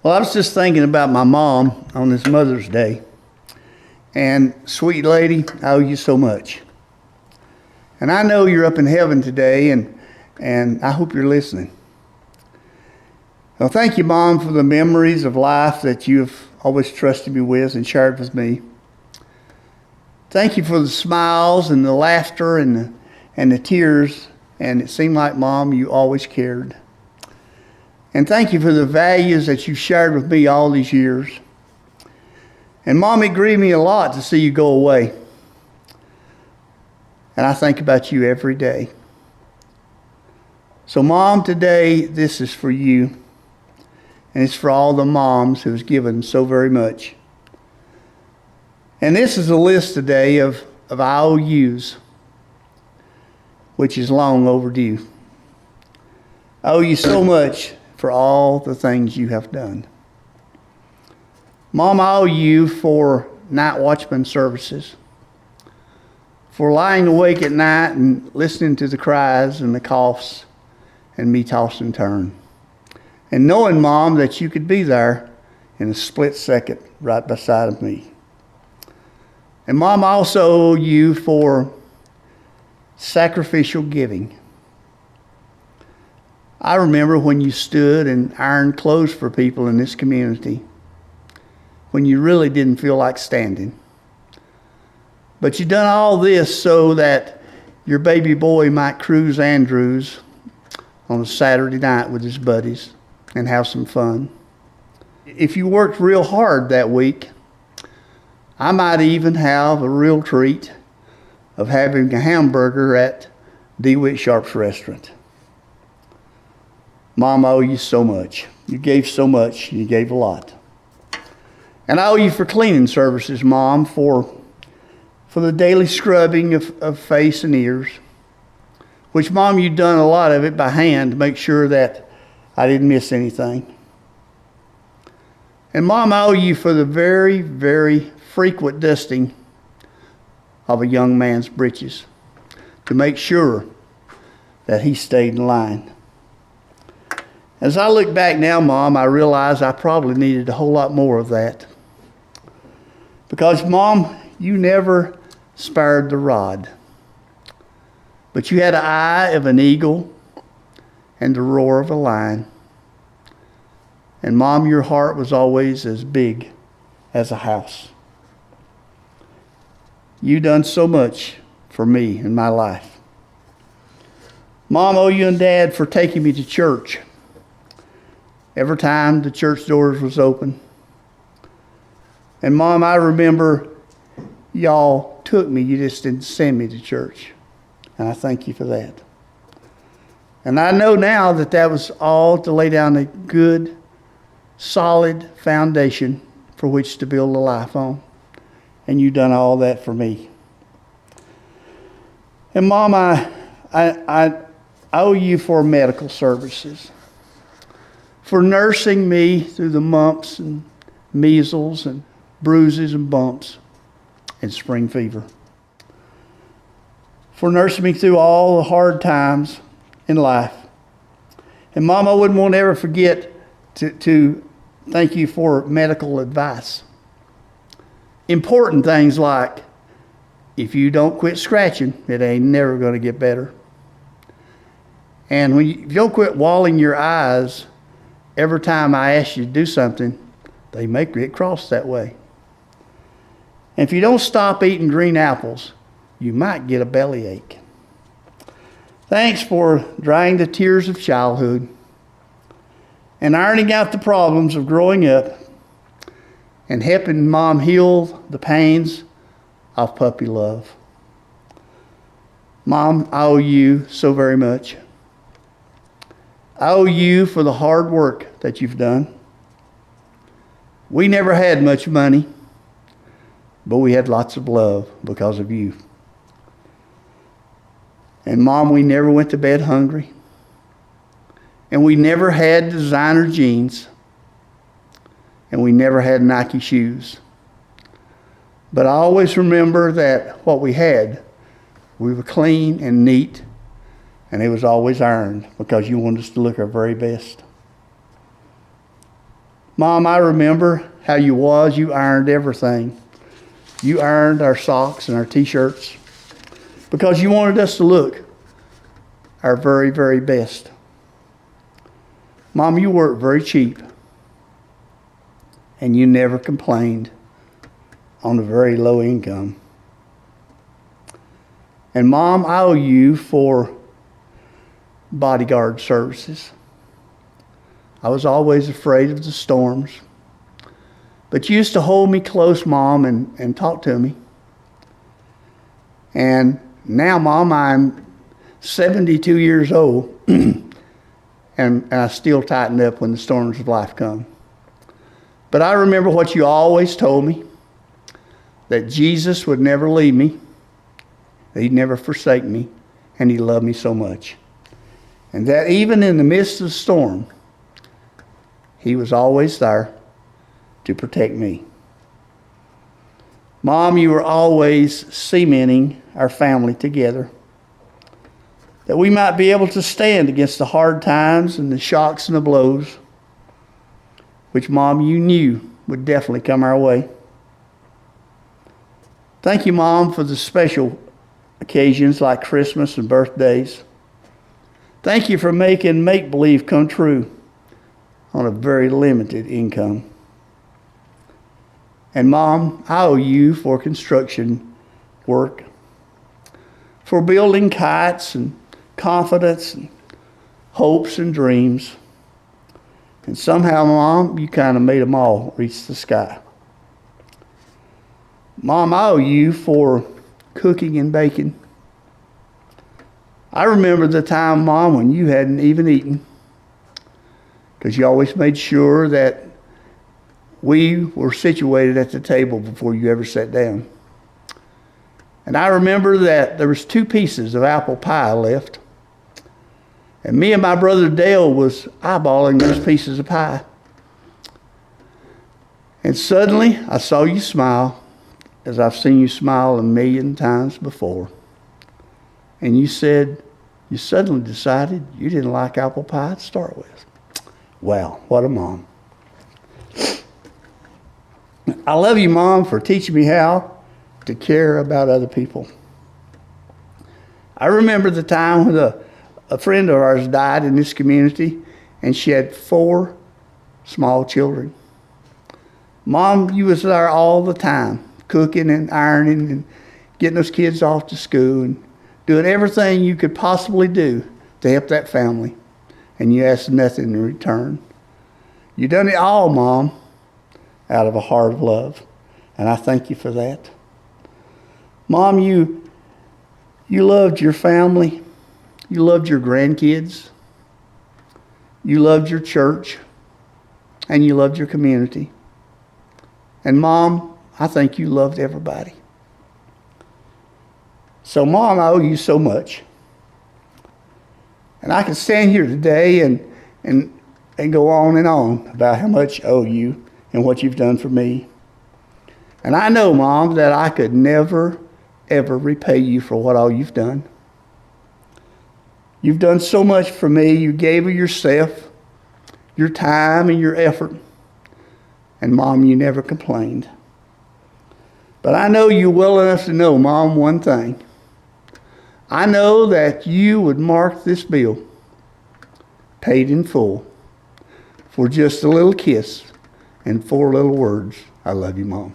Well, I was just thinking about my mom on this Mother's Day. And sweet lady, I owe you so much. And I know you're up in heaven today, and I hope you're listening. Well, thank you, Mom, for the memories of life that you've always trusted me with and shared with me. Thank you for the smiles and the laughter and the tears. And it seemed like, Mom, you always cared. And thank you for the values that you shared with me all these years. And Mom, it grieved me a lot to see you go away. And I think about you every day. So Mom, today this is for you. And it's for all the moms who's given so very much. And this is a list today of IOUs, which is long overdue. I owe you so much for all the things you have done. Mom, I owe you for night watchman services, for lying awake at night and listening to the cries and the coughs and me toss and turn. And knowing, Mom, that you could be there in a split second right beside of me. And Mom, I also owe you for sacrificial giving. I remember when you stood and ironed clothes for people in this community, when you really didn't feel like standing. But you done all this so that your baby boy might cruise Andrews on a Saturday night with his buddies and have some fun. If you worked real hard that week, I might even have a real treat of having a hamburger at DeWitt Sharp's restaurant. Mom, I owe you so much. You gave so much. You gave a lot. And I owe you for cleaning services, Mom, for the daily scrubbing of face and ears, which, Mom, you've done a lot of it by hand to make sure that I didn't miss anything. And Mom, I owe you for the very, very frequent dusting of a young man's breeches to make sure that he stayed in line. As I look back now, Mom, I realize I probably needed a whole lot more of that. Because, Mom, you never spared the rod. But you had an eye of an eagle and the roar of a lion. And Mom, your heart was always as big as a house. You done so much for me in my life. Mom, I owe you and Dad for taking me to church every time the church doors was open. And Mom, I remember y'all took me, you just didn't send me to church. And I thank you for that. And I know now that that was all to lay down a good, solid foundation for which to build a life on. And you've done all that for me. And Mom, I owe you for medical services, for nursing me through the mumps and measles and bruises and bumps and spring fever, for nursing me through all the hard times in life. And Mom, I wouldn't want to ever forget to thank you for medical advice. Important things like, if you don't quit scratching, it ain't never going to get better. And if you don't quit walling your eyes every time I ask you to do something, they make it cross that way. And if you don't stop eating green apples, you might get a bellyache. Thanks for drying the tears of childhood and ironing out the problems of growing up and helping Mom heal the pains of puppy love. Mom, I owe you so very much. I owe you for the hard work that you've done. We never had much money, but we had lots of love because of you. And Mom, we never went to bed hungry. And we never had designer jeans. And we never had Nike shoes. But I always remember that what we had, we were clean and neat, and it was always ironed because you wanted us to look our very best. Mom, I remember how you was. You ironed everything. You ironed our socks and our t-shirts because you wanted us to look our very, very best. Mom, you worked very cheap, and you never complained on a very low income. And Mom, I owe you for bodyguard services. I was always afraid of the storms, but you used to hold me close, Mom, and talk to me. And now, Mom, I'm 72 years old, and I still tighten up when the storms of life come. But I remember what you always told me, that Jesus would never leave me, that he'd never forsake me, and he loved me so much. And that even in the midst of the storm, he was always there to protect me. Mom, you were always cementing our family together, that we might be able to stand against the hard times and the shocks and the blows, which, Mom, you knew would definitely come our way. Thank you, Mom, for the special occasions like Christmas and birthdays. Thank you for making make-believe come true on a very limited income. And Mom, I owe you for construction work, for building kites and confidence and hopes and dreams. And somehow, Mom, you kind of made them all reach the sky. Mom, I owe you for cooking and baking. I remember the time, Mom, when you hadn't even eaten, because you always made sure that we were situated at the table before you ever sat down. And I remember that there was 2 pieces of apple pie left. And me and my brother Dale was eyeballing those pieces of pie. And suddenly I saw you smile, as I've seen you smile a million times before. And you said you suddenly decided you didn't like apple pie to start with. Wow, what a mom. I love you, Mom, for teaching me how to care about other people. I remember the time when a friend of ours died in this community, and she had 4 small children. Mom, you was there all the time, cooking and ironing and getting those kids off to school and doing everything you could possibly do to help that family. And you asked nothing in return. You done it all, Mom, out of a heart of love. And I thank you for that. Mom, you loved your family. You loved your grandkids. You loved your church. And you loved your community. And Mom, I think you loved everybody. So Mom, I owe you so much. And I can stand here today and go on about how much I owe you and what you've done for me. And I know, Mom, that I could never, ever repay you for what all you've done. You've done so much for me. You gave of yourself, your time, and your effort. And Mom, you never complained. But I know you well enough to know, Mom, one thing. I know that you would mark this bill, paid in full, for just a little kiss and 4 little words. I love you, Mom.